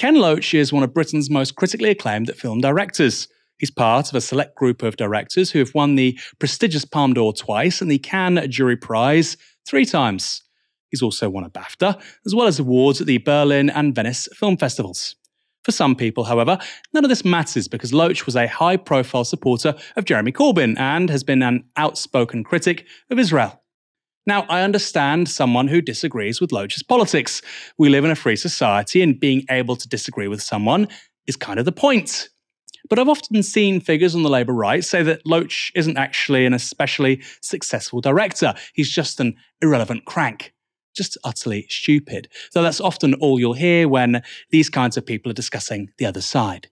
Ken Loach is one of Britain's most critically acclaimed film directors. He's part of a select group of directors who have won the prestigious Palme d'Or twice and the Cannes Jury Prize 3 times. He's also won a BAFTA, as well as awards at the Berlin and Venice film festivals. For some people, however, none of this matters because Loach was a high-profile supporter of Jeremy Corbyn and has been an outspoken critic of Israel. Now, I understand someone who disagrees with Loach's politics. We live in a free society and being able to disagree with someone is kind of the point. But I've often seen figures on the Labour right say that Loach isn't actually an especially successful director. He's just an irrelevant crank. Just utterly stupid. So that's often all you'll hear when these kinds of people are discussing the other side.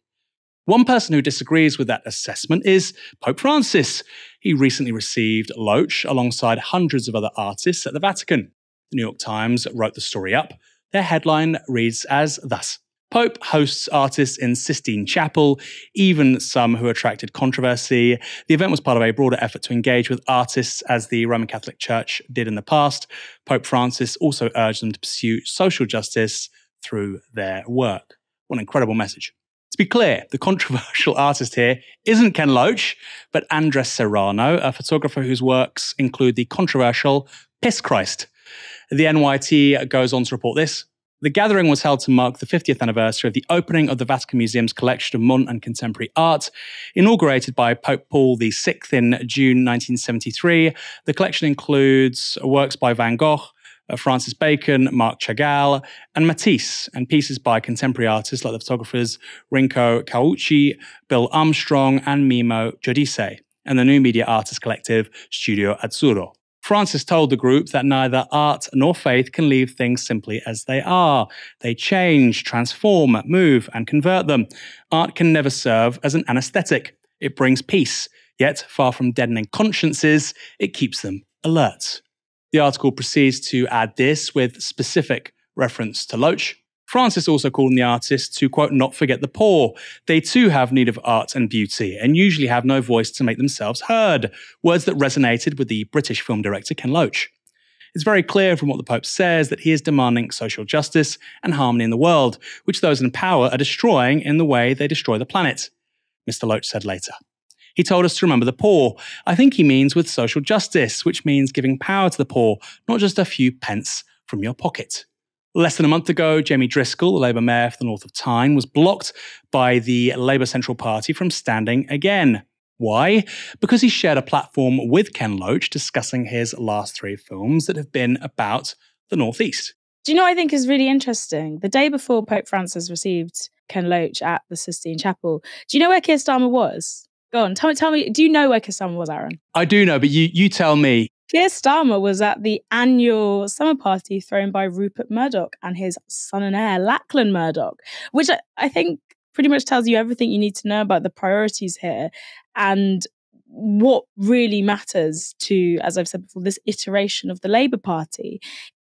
One person who disagrees with that assessment is Pope Francis. He recently received Loach alongside hundreds of other artists at the Vatican. The New York Times wrote the story up. Their headline reads as thus: Pope hosts artists in Sistine Chapel, even some who attracted controversy. The event was part of a broader effort to engage with artists as the Roman Catholic Church did in the past. Pope Francis also urged them to pursue social justice through their work. What an incredible message. To be clear, the controversial artist here isn't Ken Loach, but Andres Serrano, a photographer whose works include the controversial Piss Christ. The NYT goes on to report this. The gathering was held to mark the 50th anniversary of the opening of the Vatican Museum's collection of modern and contemporary art. Inaugurated by Pope Paul VI in June 1973, the collection includes works by Van Gogh, Francis Bacon, Marc Chagall, and Matisse, and pieces by contemporary artists like the photographers Rinko Kawauchi, Bill Armstrong, and Mimo Giudice, and the new media artist collective Studio Azzurro. Francis told the group that neither art nor faith can leave things simply as they are. They change, transform, move, and convert them. Art can never serve as an anesthetic. It brings peace, yet far from deadening consciences, it keeps them alert. The article proceeds to add this with specific reference to Loach. Francis also called on the artists to, quote, not forget the poor. They too have need of art and beauty and usually have no voice to make themselves heard. Words that resonated with the British film director Ken Loach. It's very clear from what the Pope says that he is demanding social justice and harmony in the world, which those in power are destroying in the way they destroy the planet, Mr. Loach said later. He told us to remember the poor. I think he means with social justice, which means giving power to the poor, not just a few pence from your pocket. Less than a month ago, Jamie Driscoll, the Labour mayor for the North of Tyne, was blocked by the Labour Central Party from standing again. Why? Because he shared a platform with Ken Loach discussing his last 3 films that have been about the North East. Do you know what I think is really interesting? The day before Pope Francis received Ken Loach at the Sistine Chapel, do you know where Keir Starmer was? Go on, tell me, do you know where Keir Starmer was, Aaron? I do know, but you tell me. Keir Starmer was at the annual summer party thrown by Rupert Murdoch and his son and heir, Lachlan Murdoch, which I think pretty much tells you everything you need to know about the priorities here and what really matters to, as I've said before, this iteration of the Labour Party.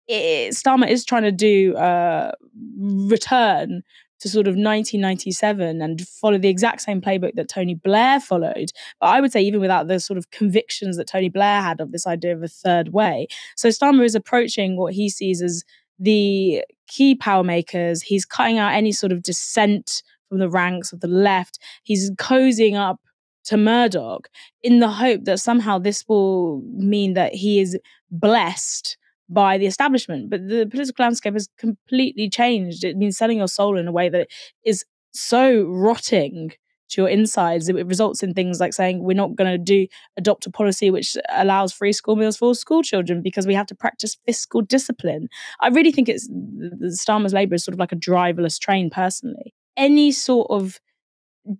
Starmer is trying to do a return to sort of 1997 and follow the exact same playbook that Tony Blair followed. But I would say even without the sort of convictions that Tony Blair had of this idea of a third way. So Starmer is approaching what he sees as the key power makers. He's cutting out any sort of dissent from the ranks of the left. He's cozying up to Murdoch in the hope that somehow this will mean that he is blessed by the establishment. But the political landscape has completely changed. It means selling your soul in a way that is so rotting to your insides. It results in things like saying we're not going to adopt a policy which allows free school meals for school children because we have to practice fiscal discipline. I really think it's the Starmer's Labour is sort of like a driverless train personally. Any sort of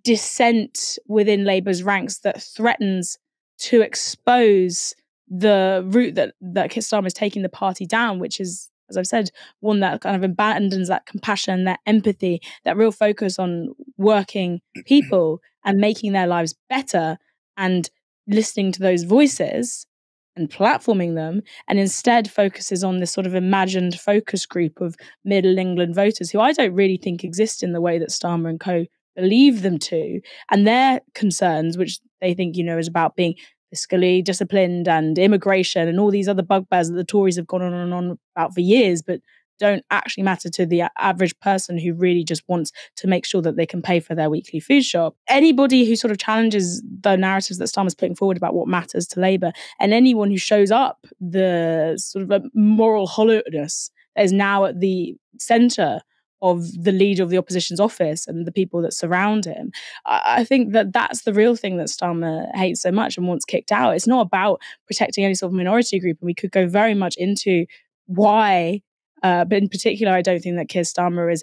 dissent within Labour's ranks that threatens to expose the route that Keir Starmer is taking the party down, which is, as I've said, one that kind of abandons that compassion, that empathy, that real focus on working people and making their lives better and listening to those voices and platforming them, and instead focuses on this sort of imagined focus group of Middle England voters who I don't really think exist in the way that Starmer and co believe them to, and their concerns, which they think, is about being fiscally disciplined and immigration and all these other bugbears that the Tories have gone on and on about for years, but don't actually matter to the average person who really just wants to make sure that they can pay for their weekly food shop. Anybody who sort of challenges the narratives that Starmer's putting forward about what matters to Labour, and anyone who shows up the sort of a moral hollowness that is now at the centre of the leader of the opposition's office and the people that surround him. I think that that's the real thing that Starmer hates so much and wants kicked out. It's not about protecting any sort of minority group, and we could go very much into why. But in particular, I don't think that Keir Starmer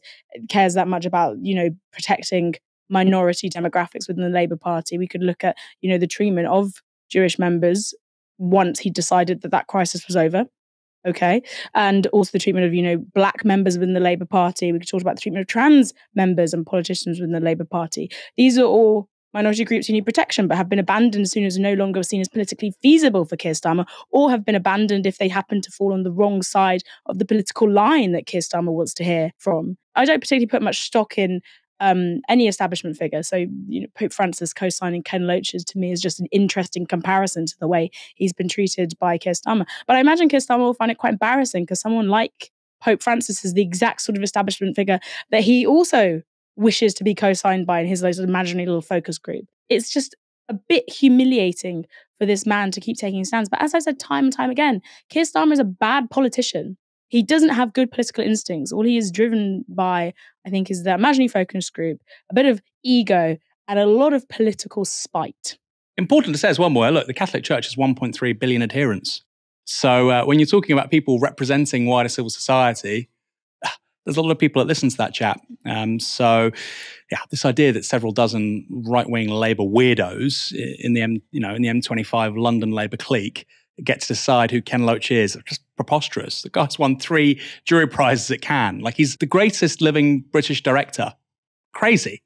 cares that much about, protecting minority demographics within the Labour Party. We could look at, the treatment of Jewish members once he decided that crisis was over. Okay. And also the treatment of, black members within the Labour Party. We could talk about the treatment of trans members and politicians within the Labour Party. These are all minority groups who need protection, but have been abandoned as soon as no longer seen as politically feasible for Keir Starmer, or have been abandoned if they happen to fall on the wrong side of the political line that Keir Starmer wants to hear from. I don't particularly put much stock in any establishment figure. So, Pope Francis co-signing Ken Loach to me is just an interesting comparison to the way he's been treated by Keir Starmer. But I imagine Keir Starmer will find it quite embarrassing because someone like Pope Francis is the exact sort of establishment figure that he also wishes to be co-signed by in his imaginary little focus group. It's just a bit humiliating for this man to keep taking stands. But as I said time and time again, Keir Starmer is a bad politician. He doesn't have good political instincts. All he is driven by, I think, is the imaginary focus group, a bit of ego, and a lot of political spite. Important to say as well, Moya, look, the Catholic Church has 1.3 billion adherents. So when you're talking about people representing wider civil society, there's a lot of people that listen to that chat. This idea that several dozen right-wing Labour weirdos in the M25 London Labour clique get to decide who Ken Loach is, just preposterous. The guy's won 3 jury prizes at Cannes. Like, he's the greatest living British director. Crazy.